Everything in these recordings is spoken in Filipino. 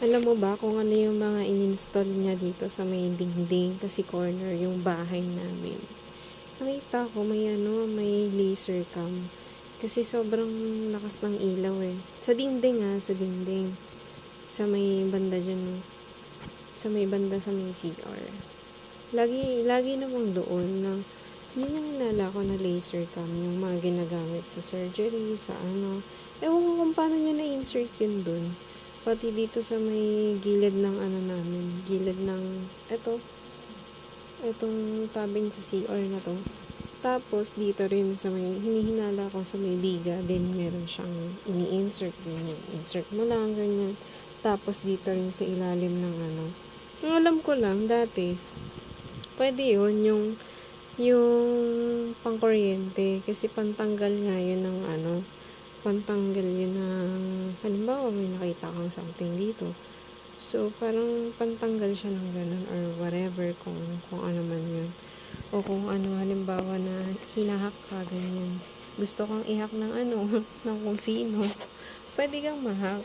Alam mo ba kung ano yung mga in-install niya dito sa may dingding kasi corner yung bahay namin? Nakita ko may laser cam. Kasi sobrang lakas ng ilaw eh. Sa dingding sa dingding. Sa may banda dyan, no? Sa may banda sa may CR. Lagi namang doon na yun yung hinala ko na laser cam, yung mga ginagamit sa surgery, sa ano. Ewan ko kung paano niya na-insert yun dun. Pati dito sa may gilid ng ano namin, gilid ng, etong tabing sa CR na to. Tapos dito rin sa may, hinihinala ko sa may biga, din meron siyang ini-insert din yan. Insert mo lang, ganyan. Tapos dito rin sa ilalim ng ano. Ang alam ko lang, dati, pwede yun, yung pangkuryente. Kasi pantanggal nga yun ng ano, pantanggal yun ng, halimbawa may nakita kang something dito. So, parang pantanggal siya ng ganun or whatever kung ano man yun. O kung ano, halimbawa na hinahak ka, ganyan. Gusto kang ihak ng ano, ng kung sino. Pwede kang mahak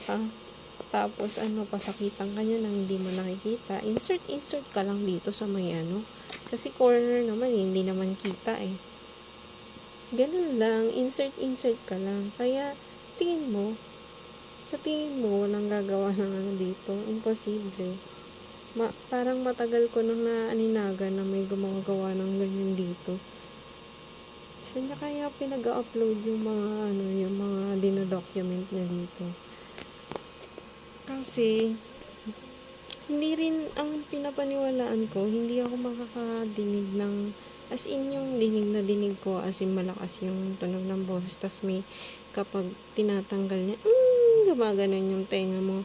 tapos pasakitan ka niya nang hindi mo nakikita. Insert ka lang dito sa may ano. Kasi corner naman hindi naman kita eh. Ganun lang, insert ka lang. Kaya, sa tingin mo, walang gagawa ng ano dito. Imposible. Parang matagal ko nang naaninaga na may gumagawa ng ganyan dito. Saan niya kaya pinag-upload yung mga dinodocument niya dito? Kasi, hindi rin ang pinapaniwalaan ko, hindi ako makakadinig ng, as in yung dinig na dinig ko, as in malakas yung tunog ng boses, tas may, kapag tinatanggal niya, gumaganon yung tenga mo.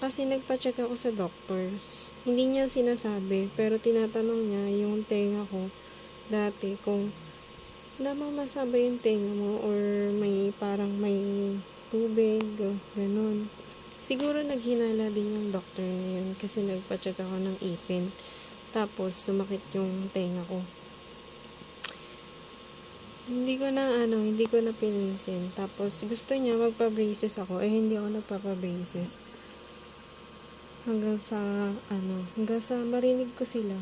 Kasi nagpa-check ako sa doctors. Hindi niya sinasabi, pero tinatanong niya yung tenga ko dati kung namamasa ba yung tenga mo or parang may tubig, ganun. Siguro naghinala din yung doctor na yun kasi nagpa-check ako ng ipin. Tapos sumakit yung tenga ko. Hindi ko na pinansin. Tapos gusto niya magpa-braces ako, hindi ako nagpapa-braces. Hanggang sa marinig ko sila.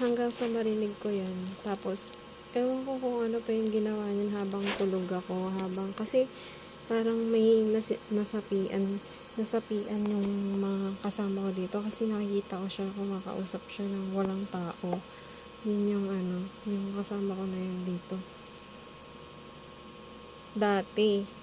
Hanggang sa marinig ko yan. Tapos, ewan ko kung ano pa yung ginawa niyan habang tulog ako. Kasi parang may nasapian yung mga kasama ko dito. Kasi nakikita ko siya, kumakausap siya ng walang tao. Yun yung kasama ko na yun dito. Dati.